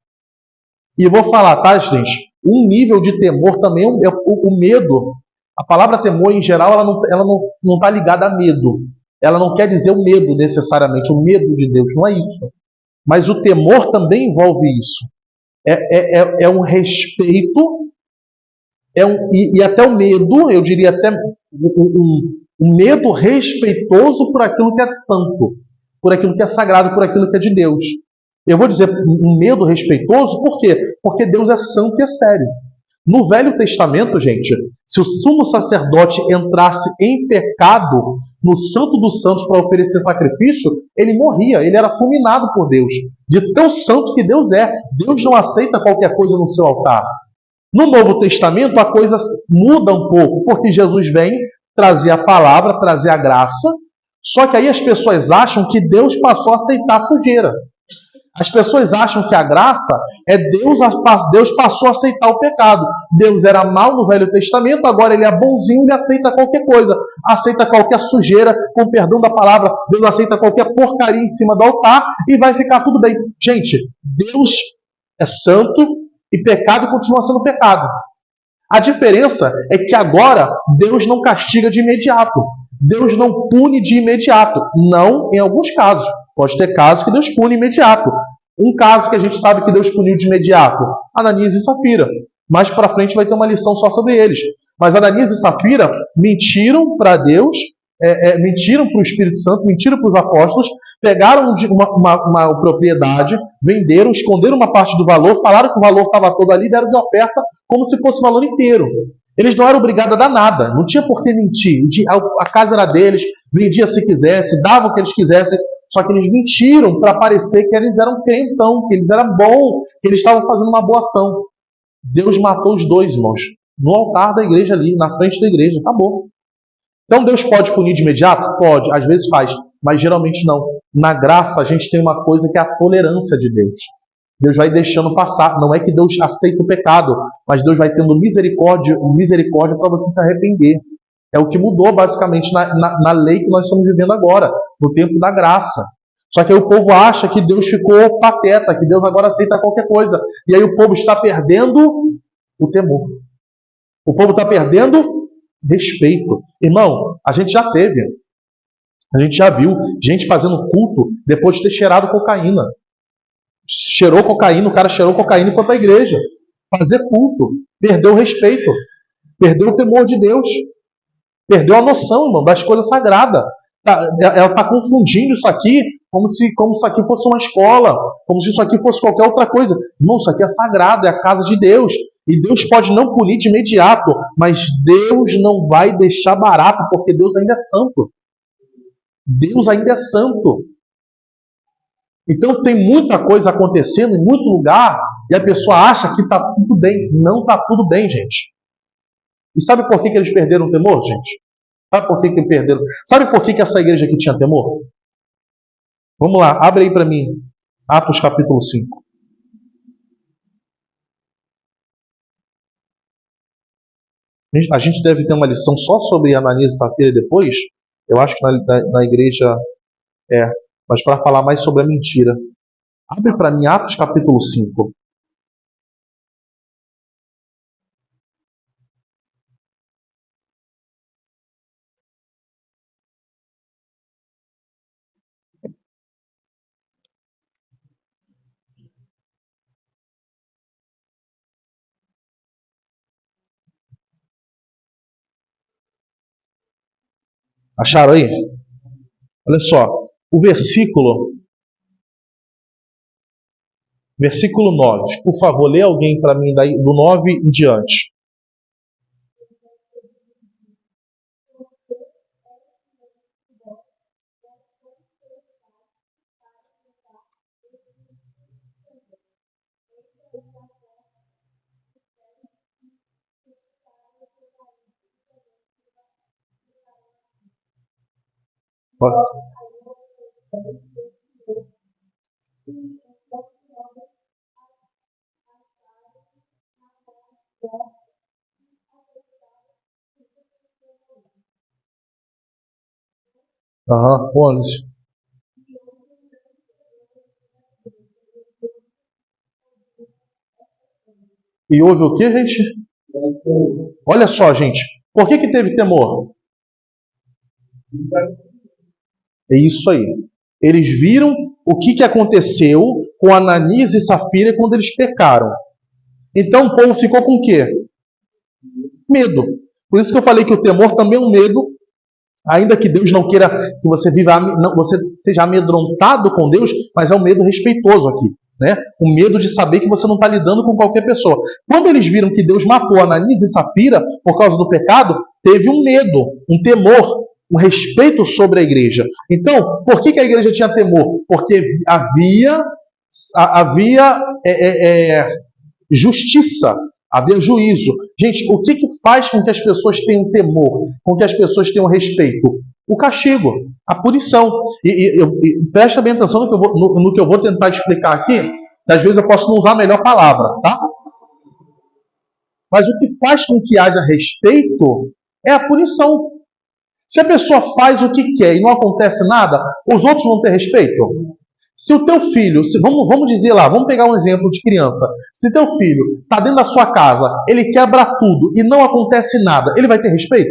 E eu vou falar, tá, gente? Um nível de temor também é o medo. A palavra temor, em geral, ela não está ligada a medo. Ela não quer dizer o medo, necessariamente, o medo de Deus. Não é isso. Mas o temor também envolve isso. É um respeito, e até o medo, eu diria até um medo respeitoso por aquilo que é santo, por aquilo que é sagrado, por aquilo que é de Deus. Eu vou dizer um medo respeitoso, por quê? Porque Deus é santo e é sério. No Velho Testamento, gente, se o sumo sacerdote entrasse em pecado no Santo dos Santos para oferecer sacrifício, ele morria, ele era fulminado por Deus. De tão santo que Deus é. Deus não aceita qualquer coisa no seu altar. No Novo Testamento, a coisa muda um pouco, porque Jesus vem trazer a palavra, trazer a graça, só que aí as pessoas acham que Deus passou a aceitar a sujeira. As pessoas acham que a graça é Deus passou a aceitar o pecado. Deus era mau no Velho Testamento, agora ele é bonzinho e aceita qualquer coisa. Aceita qualquer sujeira, com perdão da palavra. Deus aceita qualquer porcaria em cima do altar e vai ficar tudo bem. Gente, Deus é santo e pecado continua sendo pecado. A diferença é que agora Deus não castiga de imediato. Deus não pune de imediato. Não em alguns casos. Pode ter casos que Deus pune imediato. Um caso que a gente sabe que Deus puniu de imediato, Ananias e Safira. Mais para frente vai ter uma lição só sobre eles. Mas Ananias e Safira mentiram para Deus, mentiram para o Espírito Santo, mentiram para os apóstolos, pegaram uma propriedade, venderam, esconderam uma parte do valor, falaram que o valor estava todo ali, deram de oferta como se fosse o valor inteiro. Eles não eram obrigados a dar nada, não tinha por que mentir. A casa era deles, vendia se quisesse, dava o que eles quisessem, só que eles mentiram para parecer que eles eram crentão, que eles eram bons, que eles estavam fazendo uma boa ação. Deus matou os dois, irmãos, no altar da igreja ali, na frente da igreja, acabou. Então Deus pode punir de imediato? Pode, às vezes faz, mas geralmente não. Na graça a gente tem uma coisa que é a tolerância de Deus. Deus vai deixando passar. Não é que Deus aceita o pecado, mas Deus vai tendo misericórdia para você se arrepender. É o que mudou basicamente na lei que nós estamos vivendo agora, no tempo da graça. Só que aí o povo acha que Deus ficou pateta, que Deus agora aceita qualquer coisa. E aí o povo está perdendo o temor. O povo está perdendo respeito. Irmão, a gente já viu gente fazendo culto depois de ter cheirado cocaína. Cheirou cocaína, o cara cheirou cocaína e foi para a igreja fazer culto. Perdeu o respeito, perdeu o temor de Deus, perdeu a noção, irmão, das coisas sagradas. Ela está confundindo isso aqui como se isso aqui fosse uma escola, como se isso aqui fosse qualquer outra coisa. Irmão, isso aqui é sagrado, é a casa de Deus. E Deus pode não punir de imediato, mas Deus não vai deixar barato, porque Deus ainda é santo. Deus ainda é santo. Então tem muita coisa acontecendo em muito lugar e a pessoa acha que está tudo bem. Não está tudo bem, gente. E sabe por que eles perderam o temor, gente? Sabe por que perderam? Sabe por que essa igreja aqui tinha temor? Vamos lá, abre aí para mim. Atos capítulo 5. A gente deve ter uma lição só sobre Ananias e Safira depois. Eu acho que na igreja mas para falar mais sobre a mentira. Abre para mim Atos capítulo 5. Acharam aí? Olha só, o versículo 9. Por favor, lê alguém para mim daí, do 9 em diante. Aham, 11. E houve o que, gente? Olha só, gente. Por que teve temor? É isso aí. Eles viram o que aconteceu com Ananias e Safira quando eles pecaram. Então o povo ficou com o quê? Medo. Por isso que eu falei que o temor também é um medo, ainda que Deus não queira que você você seja amedrontado com Deus, mas é um medo respeitoso aqui, né? O medo de saber que você não está lidando com qualquer pessoa. Quando eles viram que Deus matou Ananias e Safira por causa do pecado, teve um medo, um temor, um respeito sobre a igreja. Então, por que a igreja tinha temor? Porque havia justiça, havia juízo. Gente, o que faz com que as pessoas tenham temor, com que as pessoas tenham respeito? O castigo, a punição. E presta bem atenção no que eu vou tentar explicar aqui. Às vezes eu posso não usar a melhor palavra, tá? Mas o que faz com que haja respeito é a punição. Se a pessoa faz o que quer e não acontece nada, os outros vão ter respeito? Se o teu filho, vamos dizer lá, vamos pegar um exemplo de criança. Se teu filho está dentro da sua casa, ele quebra tudo e não acontece nada, ele vai ter respeito?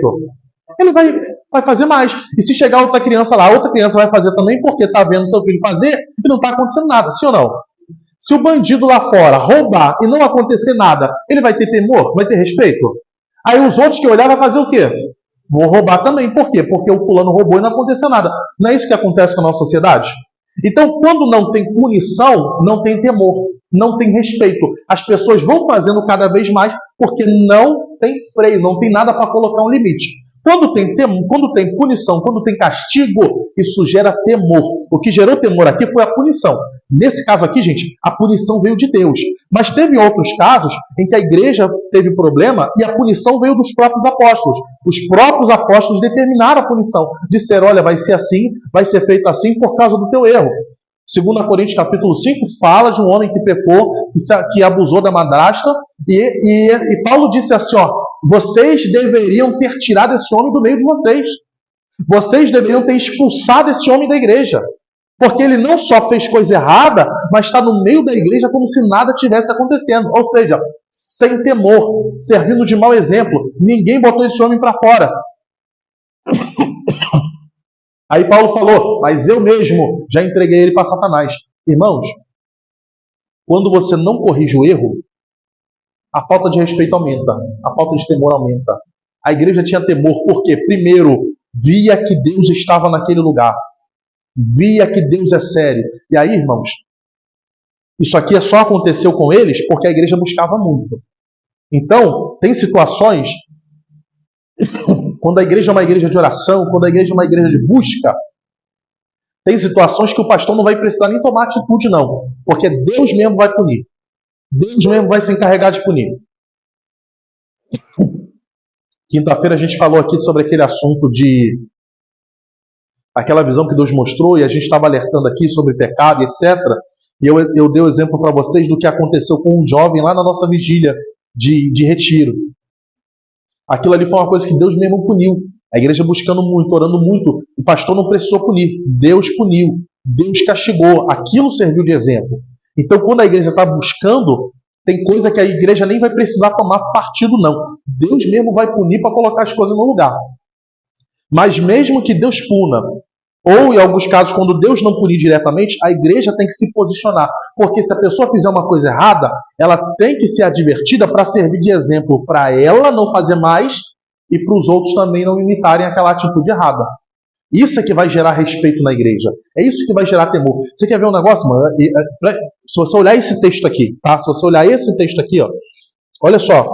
Ele vai fazer mais. E se chegar outra criança lá, outra criança vai fazer também porque está vendo seu filho fazer e não está acontecendo nada, sim ou não? Se o bandido lá fora roubar e não acontecer nada, ele vai ter temor? Vai ter respeito? Aí os outros que olhar vai fazer o quê? Vou roubar também. Por quê? Porque o fulano roubou e não aconteceu nada. Não é isso que acontece com a nossa sociedade? Então, quando não tem punição, não tem temor, não tem respeito. As pessoas vão fazendo cada vez mais porque não tem freio, não tem nada para colocar um limite. Quando tem punição, quando tem castigo, isso gera temor. O que gerou temor aqui foi a punição. Nesse caso aqui, gente, a punição veio de Deus. Mas teve outros casos em que a igreja teve problema e a punição veio dos próprios apóstolos. Os próprios apóstolos determinaram a punição. Disseram, olha, vai ser assim, vai ser feito assim por causa do teu erro. 2 Coríntios capítulo 5 fala de um homem que pecou, que abusou da madrasta, e Paulo disse assim, ó, vocês deveriam ter tirado esse homem do meio de vocês. Vocês deveriam ter expulsado esse homem da igreja. Porque ele não só fez coisa errada, mas está no meio da igreja como se nada tivesse acontecendo. Ou seja, sem temor, servindo de mau exemplo. Ninguém botou esse homem para fora. Aí Paulo falou, mas eu mesmo já entreguei ele para Satanás. Irmãos, quando você não corrige o erro, a falta de respeito aumenta, a falta de temor aumenta. A igreja tinha temor porque, primeiro, via que Deus estava naquele lugar. Via que Deus é sério. E aí, irmãos, isso aqui só aconteceu com eles porque a igreja buscava muito. Então, tem situações, quando a igreja é uma igreja de oração, quando a igreja é uma igreja de busca, tem situações que o pastor não vai precisar nem tomar atitude, não. Porque Deus mesmo vai punir. Deus mesmo vai se encarregar de punir. Quinta-feira a gente falou aqui sobre aquele assunto de aquela visão que Deus mostrou, e a gente estava alertando aqui sobre pecado e etc. E eu dei o exemplo para vocês do que aconteceu com um jovem lá na nossa vigília de retiro. Aquilo ali foi uma coisa que Deus mesmo puniu. A igreja buscando muito, orando muito. O pastor não precisou punir. Deus puniu. Deus castigou. Aquilo serviu de exemplo. Então, quando a igreja está buscando, tem coisa que a igreja nem vai precisar tomar partido, não. Deus mesmo vai punir para colocar as coisas no lugar. Mas mesmo que Deus puna, ou em alguns casos, quando Deus não punir diretamente, a igreja tem que se posicionar. Porque se a pessoa fizer uma coisa errada, ela tem que ser advertida para servir de exemplo para ela não fazer mais e para os outros também não imitarem aquela atitude errada. Isso é que vai gerar respeito na igreja. É isso que vai gerar temor. Você quer ver um negócio, mano? Se você olhar esse texto aqui, tá? Se você olhar esse texto aqui, ó, olha só.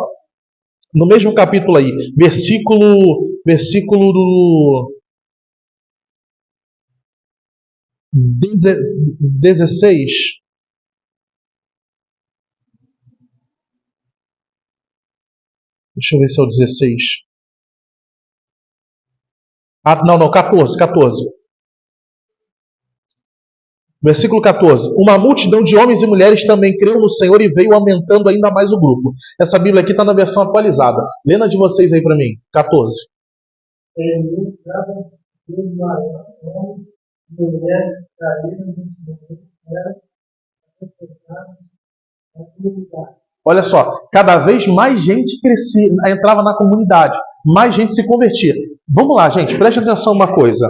No mesmo capítulo aí, versículo do 16. Deixa eu ver se é o 16. Ah, não, 14. Versículo 14. Uma multidão de homens e mulheres também creu no Senhor e veio aumentando ainda mais o grupo. Essa Bíblia aqui está na versão atualizada. Lê na de vocês aí para mim. 14. Olha só, cada vez mais gente crescia, entrava na comunidade, mais gente se convertia. Vamos lá, gente, preste atenção uma coisa.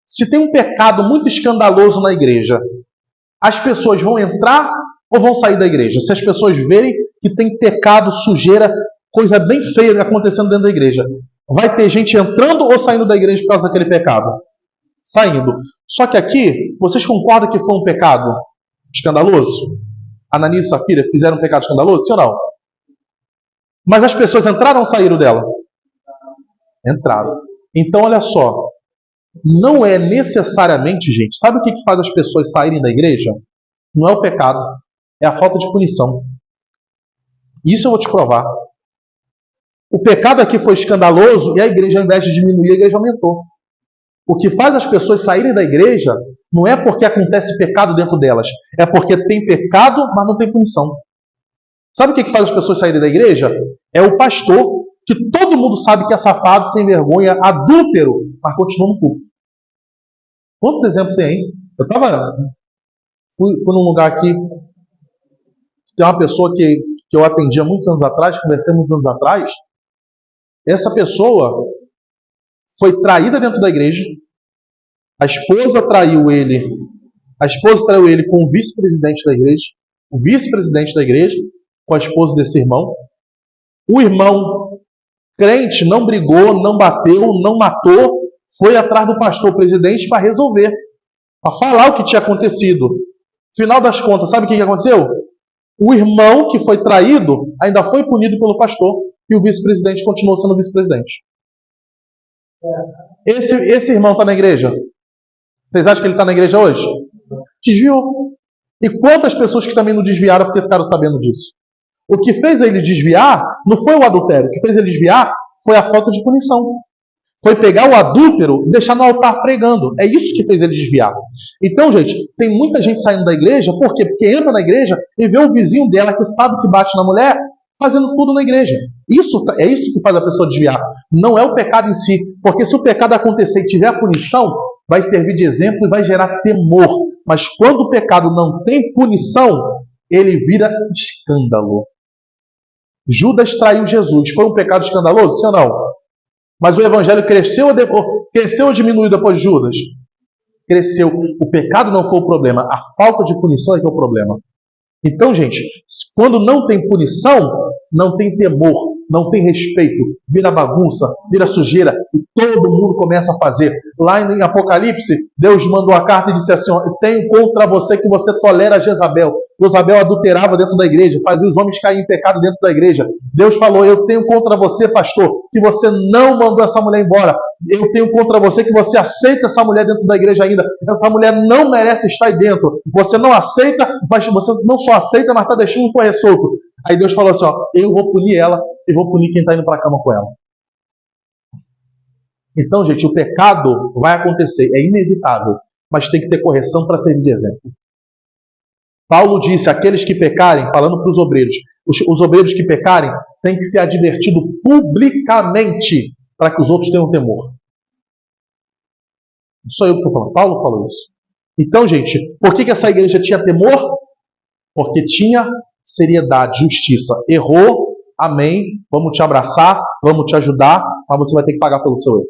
Se tem um pecado muito escandaloso na igreja, as pessoas vão entrar ou vão sair da igreja? Se as pessoas verem que tem pecado, sujeira, coisa bem feia acontecendo dentro da igreja, vai ter gente entrando ou saindo da igreja por causa daquele pecado? Saindo. Só que aqui, vocês concordam que foi um pecado escandaloso? Ananias e Safira fizeram um pecado escandaloso, sim ou não? Mas as pessoas entraram ou saíram dela? Entraram. Então, olha só. Não é necessariamente, gente, sabe o que faz as pessoas saírem da igreja? Não é o pecado, é a falta de punição. Isso eu vou te provar. O pecado aqui foi escandaloso e a igreja, ao invés de diminuir, a igreja aumentou. O que faz as pessoas saírem da igreja não é porque acontece pecado dentro delas, é porque tem pecado, mas não tem punição. Sabe o que faz as pessoas saírem da igreja? É o pastor, que todo mundo sabe que é safado, sem vergonha, adúltero, mas continua no culto. Quantos exemplos tem, hein? Fui num lugar aqui, tem uma pessoa que eu atendia muitos anos atrás, conversei muitos anos atrás. Essa pessoa foi traída dentro da igreja. A esposa traiu ele com o vice-presidente da igreja. O vice-presidente da igreja, com a esposa desse irmão. O irmão crente não brigou, não bateu, não matou, foi atrás do pastor presidente para resolver, para falar o que tinha acontecido. Final das contas, sabe o que aconteceu? O irmão que foi traído ainda foi punido pelo pastor e o vice-presidente continuou sendo vice-presidente. Esse irmão está na igreja? Vocês acham que ele está na igreja hoje? Desviou. E quantas pessoas que também não desviaram porque ficaram sabendo disso? O que fez ele desviar não foi o adultério. O que fez ele desviar foi a falta de punição. Foi pegar o adúltero e deixar no altar pregando. É isso que fez ele desviar. Então, gente, tem muita gente saindo da igreja. Por quê? Porque entra na igreja e vê o vizinho dela que sabe que bate na mulher fazendo tudo na igreja. É isso que faz a pessoa desviar. Não é o pecado em si. Porque se o pecado acontecer e tiver a punição, vai servir de exemplo e vai gerar temor. Mas quando o pecado não tem punição, ele vira escândalo. Judas traiu Jesus. Foi um pecado escandaloso? Sim ou não? Mas o evangelho cresceu ou diminuiu depois de Judas? Cresceu. O pecado não foi o problema. A falta de punição é que é o problema. Então, gente, quando não tem punição, não tem temor, não tem respeito, vira bagunça, vira sujeira e todo mundo começa a fazer. Lá em Apocalipse, Deus mandou a carta e disse assim: ó, tenho contra você que você tolera Jezabel. Jezabel adulterava dentro da igreja, fazia os homens cair em pecado dentro da igreja. Deus falou: eu tenho contra você, pastor, que você não mandou essa mulher embora. Eu tenho contra você que você aceita essa mulher dentro da igreja ainda. Essa mulher não merece estar aí dentro. Você não aceita, mas você não só aceita, mas está deixando correr solto. Aí Deus falou assim: ó, eu vou punir ela e vou punir quem está indo para a cama com ela. Então, gente, o pecado vai acontecer, é inevitável, mas tem que ter correção para servir de exemplo. Paulo disse: aqueles que pecarem, falando para os obreiros, os obreiros que pecarem têm que ser advertidos publicamente para que os outros tenham temor. Não sou eu que estou falando, Paulo falou isso. Então, gente, por que essa igreja tinha temor? Porque tinha seriedade, justiça. Errou, amém, vamos te abraçar, vamos te ajudar, mas você vai ter que pagar pelo seu erro.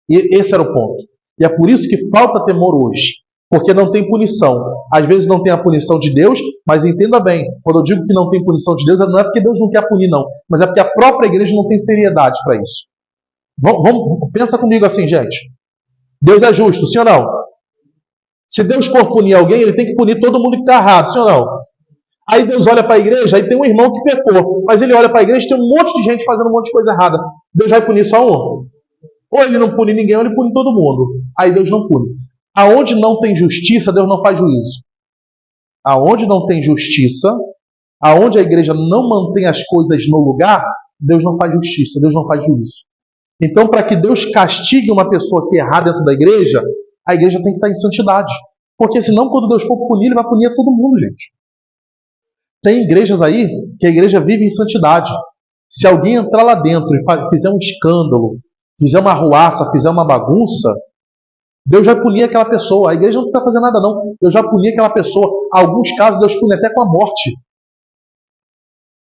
E esse era o ponto. E é por isso que falta temor hoje. Porque não tem punição. Às vezes não tem a punição de Deus, mas entenda bem, quando eu digo que não tem punição de Deus, não é porque Deus não quer punir, não. Mas é porque a própria igreja não tem seriedade para isso. Pensa comigo assim, gente. Deus é justo, sim ou não? Se Deus for punir alguém, ele tem que punir todo mundo que está errado, sim ou não? Aí Deus olha para a igreja, aí tem um irmão que pecou, mas ele olha para a igreja e tem um monte de gente fazendo um monte de coisa errada. Deus vai punir só um? Ou ele não pune ninguém, ou ele pune todo mundo. Aí Deus não pune. Aonde não tem justiça, Deus não faz juízo. Aonde não tem justiça, aonde a igreja não mantém as coisas no lugar, Deus não faz justiça, Deus não faz juízo. Então, para que Deus castigue uma pessoa que errar dentro da igreja, a igreja tem que estar em santidade. Porque senão, quando Deus for punir, ele vai punir a todo mundo, gente. Tem igrejas aí que a igreja vive em santidade. Se alguém entrar lá dentro e fizer um escândalo, fizer uma arruaça, fizer uma bagunça, Deus vai punir aquela pessoa. A igreja não precisa fazer nada, não. Deus vai punir aquela pessoa. Em alguns casos, Deus pune até com a morte.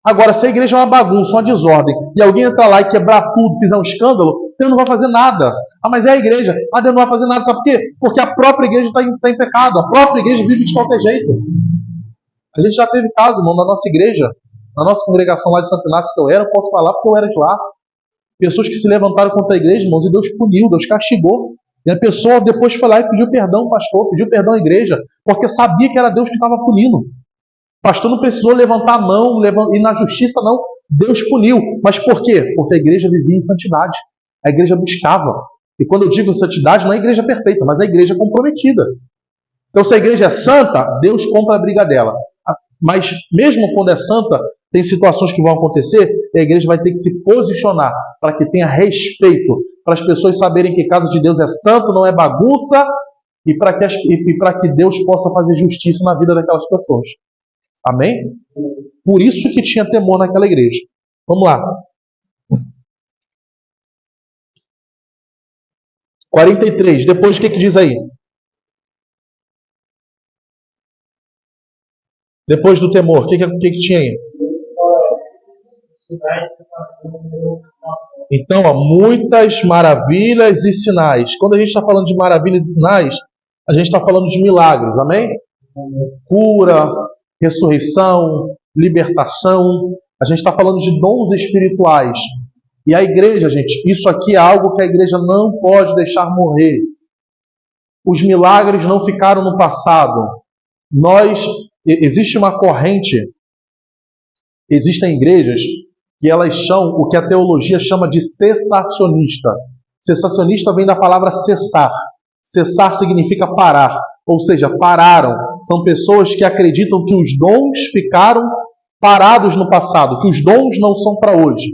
Agora, se a igreja é uma bagunça, uma desordem, e alguém entrar lá e quebrar tudo, fizer um escândalo, Deus não vai fazer nada. Ah, mas é a igreja. Ah, Deus não vai fazer nada. Sabe por quê? Porque a própria igreja está em pecado. A própria igreja vive de qualquer jeito. A gente já teve caso, irmão, na nossa igreja, na nossa congregação lá de Santo Inácio, que eu era, eu posso falar porque eu era de lá. Pessoas que se levantaram contra a igreja, irmãos, e Deus puniu, Deus castigou. E a pessoa depois foi lá e pediu perdão ao pastor, pediu perdão à igreja, porque sabia que era Deus que estava punindo. O pastor não precisou levantar a mão, ir na justiça, não. Deus puniu. Mas por quê? Porque a igreja vivia em santidade. A igreja buscava. E quando eu digo santidade, não é a igreja perfeita, mas a igreja comprometida. Então, se a igreja é santa, Deus compra a briga dela. Mas mesmo quando é santa, tem situações que vão acontecer e a igreja vai ter que se posicionar para que tenha respeito, para as pessoas saberem que a casa de Deus é santo, não é bagunça, e para que Deus possa fazer justiça na vida daquelas pessoas. Amém? Por isso que tinha temor naquela igreja. Vamos lá. 43. Depois o que diz aí? Depois do temor, o que tinha aí? Então, há muitas maravilhas e sinais. Quando a gente está falando de maravilhas e sinais, a gente está falando de milagres, amém? Cura, ressurreição, libertação. A gente está falando de dons espirituais. E a igreja, gente, isso aqui é algo que a igreja não pode deixar morrer. Os milagres não ficaram no passado. Existe uma corrente, existem igrejas que elas são o que a teologia chama de cessacionista. Cessacionista vem da palavra cessar. Cessar significa parar. ou seja, pararam. São pessoas que acreditam que os dons ficaram parados no passado, que os dons não são para hoje.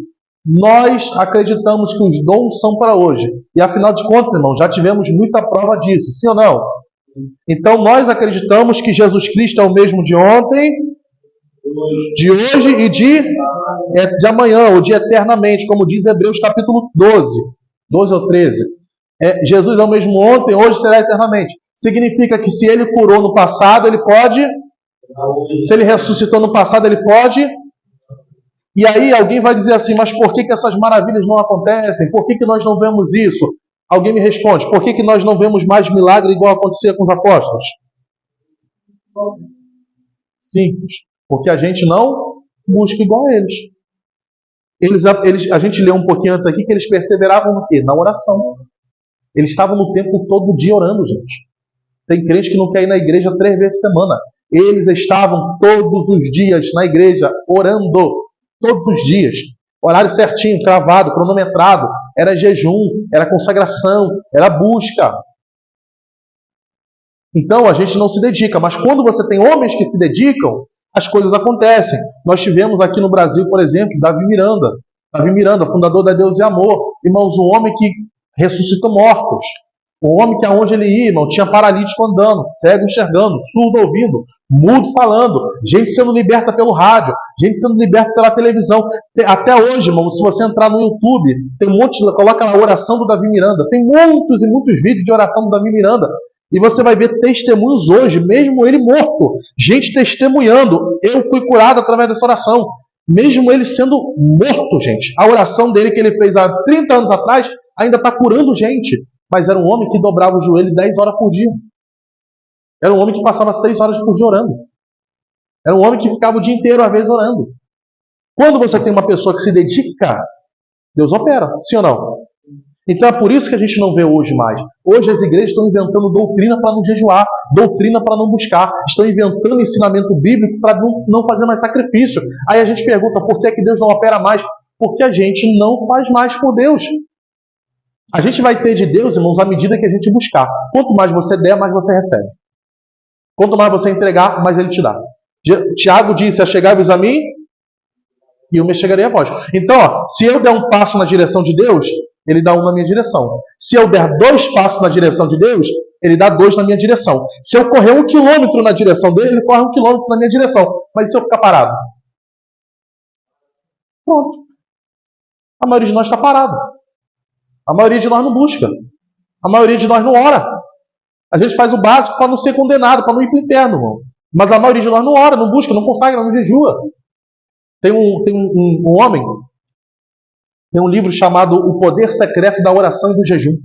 Nós acreditamos que os dons são para hoje. E afinal de contas, irmão, já tivemos muita prova disso, sim ou não? Então nós acreditamos que Jesus Cristo é o mesmo de ontem, de hoje e de amanhã, ou de eternamente, como diz Hebreus capítulo 12 ou 13. Jesus é o mesmo ontem, hoje será eternamente. Significa que se ele curou no passado, ele pode. Se ele ressuscitou no passado, ele pode. E aí alguém vai dizer assim, mas por que essas maravilhas não acontecem? Por que nós não vemos isso? Alguém me responde, por que nós não vemos mais milagre igual acontecia com os apóstolos? Simples. Porque a gente não busca igual a eles. A gente leu um pouquinho antes aqui que eles perseveravam no quê? Na oração. Eles estavam no templo todo dia orando, gente. Tem crente que não quer ir na igreja 3 vezes por semana. Eles estavam todos os dias na igreja orando. Todos os dias. Horário certinho, cravado, cronometrado. Era jejum, era consagração, era busca. Então a gente não se dedica. Mas quando você tem homens que se dedicam, as coisas acontecem. Nós tivemos aqui no Brasil, por exemplo, Davi Miranda. Davi Miranda, fundador da Deus e Amor. Irmãos, um homem que ressuscita mortos. Um homem que aonde ele ia, irmão, tinha paralítico andando, cego enxergando, surdo ouvindo, mudo falando, gente sendo liberta pelo rádio, gente sendo liberta pela televisão. Até hoje, irmão, se você entrar no YouTube, tem um monte, coloca a oração do Davi Miranda, tem muitos e muitos vídeos de oração do Davi Miranda, e você vai ver testemunhos hoje, mesmo ele morto, gente testemunhando, eu fui curado através dessa oração, mesmo ele sendo morto, gente. A oração dele que ele fez há 30 anos atrás ainda está curando gente. Mas era um homem que dobrava o joelho 10 horas por dia. Era um homem que passava 6 horas por dia orando. Era um homem que ficava o dia inteiro, às vezes, orando. Quando você tem uma pessoa que se dedica, Deus opera, sim ou não? Então é por isso que a gente não vê hoje mais. Hoje as igrejas estão inventando doutrina para não jejuar, doutrina para não buscar, estão inventando ensinamento bíblico para não fazer mais sacrifício. Aí a gente pergunta, por que Deus não opera mais? Porque a gente não faz mais por Deus. A gente vai ter de Deus, irmãos, à medida que a gente buscar. Quanto mais você der, mais você recebe. Quanto mais você entregar, mais Ele te dá. Tiago disse, achegai-vos a mim, e eu me chegarei a vós. Então, se eu der um passo na direção de Deus, Ele dá um na minha direção. Se eu der 2 passos na direção de Deus, Ele dá 2 na minha direção. Se eu correr 1 quilômetro na direção dele, Ele corre 1 quilômetro na minha direção. Mas e se eu ficar parado? Pronto. A maioria de nós está parado. A maioria de nós não busca. A maioria de nós não ora. A gente faz o básico para não ser condenado, para não ir para o inferno, irmão. Mas a maioria de nós não ora, não busca, não consagra, não jejua. Tem um homem, tem um livro chamado O Poder Secreto da Oração e do Jejum.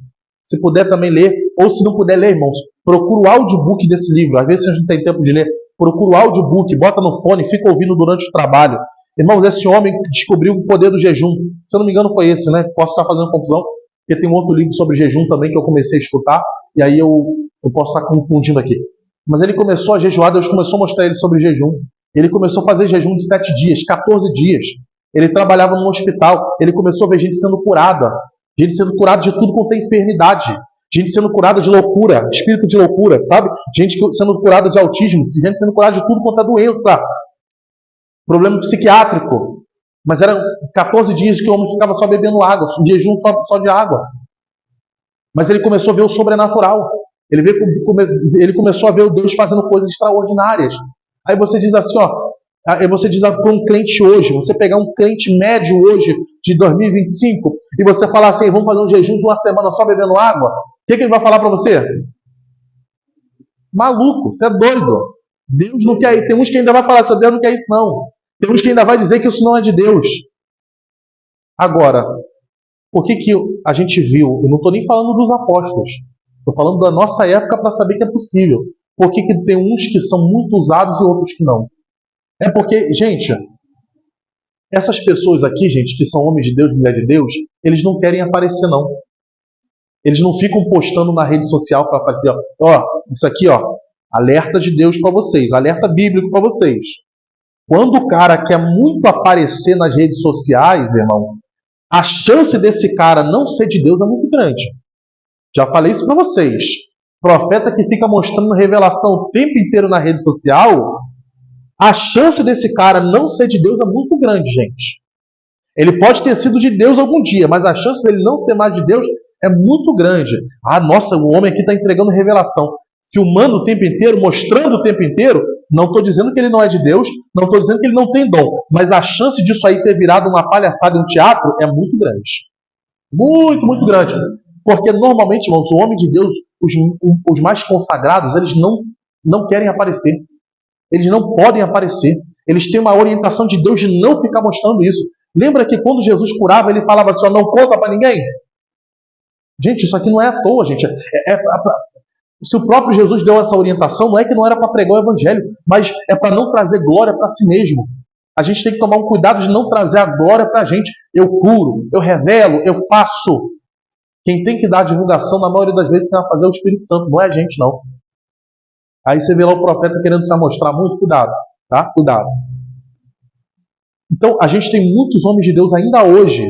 Se puder também ler, ou se não puder ler, irmãos, procura o audiobook desse livro. Às vezes a gente não tem tempo de ler. Procura o audiobook, bota no fone, fica ouvindo durante o trabalho. Irmãos, esse homem descobriu o poder do jejum. Se eu não me engano foi esse, né? Posso estar fazendo confusão. Porque tem um outro livro sobre jejum também que eu comecei a escutar, e aí eu posso estar confundindo aqui. Mas ele começou a jejuar, Deus começou a mostrar ele sobre jejum. Ele começou a fazer jejum de 7 dias, 14 dias. Ele trabalhava no hospital, ele começou a ver gente sendo curada. Gente sendo curada de tudo quanto é enfermidade. Gente sendo curada de loucura, espírito de loucura, sabe? Gente sendo curada de autismo, gente sendo curada de tudo quanto é doença. Problema psiquiátrico. Mas eram 14 dias que o homem ficava só bebendo água, jejum só de água. Mas ele começou a ver o sobrenatural. Ele começou a ver o Deus fazendo coisas extraordinárias. Aí você diz assim, aí você diz para um crente hoje, você pegar um crente médio hoje, de 2025, e você falar assim, vamos fazer um jejum de 1 semana só bebendo água, o que ele vai falar para você? Maluco, você é doido. Deus não quer. Tem uns que ainda vai falar assim, Deus não quer isso não. Tem uns que ainda vai dizer que isso não é de Deus. Agora, por que a gente viu, eu não estou nem falando dos apóstolos, estou falando da nossa época para saber que é possível. Por que tem uns que são muito usados e outros que não? É porque, gente, essas pessoas aqui, gente, que são homens de Deus, mulher de Deus, eles não querem aparecer, não. Eles não ficam postando na rede social para fazer, isso aqui, alerta de Deus para vocês, alerta bíblico para vocês. Quando o cara quer muito aparecer nas redes sociais, irmão, a chance desse cara não ser de Deus é muito grande. Já falei isso para vocês. Profeta que fica mostrando revelação o tempo inteiro na rede social, a chance desse cara não ser de Deus é muito grande, gente. Ele pode ter sido de Deus algum dia, mas a chance dele não ser mais de Deus é muito grande. Ah, nossa, o homem aqui está entregando revelação, filmando o tempo inteiro, mostrando o tempo inteiro. Não estou dizendo que ele não é de Deus, não estou dizendo que ele não tem dom, mas a chance disso aí ter virado uma palhaçada em um teatro é muito grande. Muito, muito grande. Porque normalmente, irmãos, o homem de Deus, os mais consagrados, eles não querem aparecer. Eles não podem aparecer. Eles têm uma orientação de Deus de não ficar mostrando isso. Lembra que quando Jesus curava, ele falava assim, ó, não conta para ninguém? Gente, isso aqui não é à toa, gente. Se o próprio Jesus deu essa orientação, não é que não era para pregar o evangelho, mas é para não trazer glória para si mesmo. A gente tem que tomar um cuidado de não trazer a glória para a gente. Eu curo, eu revelo, eu faço. Quem tem que dar a divulgação, na maioria das vezes, quem vai fazer é o Espírito Santo, não é a gente, não. Aí você vê lá o profeta querendo se amostrar muito, cuidado, tá? Cuidado. Então, a gente tem muitos homens de Deus ainda hoje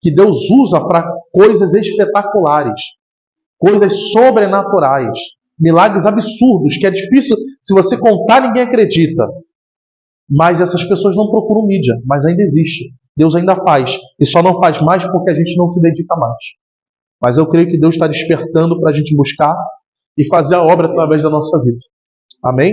que Deus usa para coisas espetaculares, coisas sobrenaturais, milagres absurdos, que é difícil, se você contar, ninguém acredita. Mas essas pessoas não procuram mídia, mas ainda existe. Deus ainda faz, e só não faz mais porque a gente não se dedica mais. Mas eu creio que Deus está despertando para a gente buscar e fazer a obra através da nossa vida. Amém?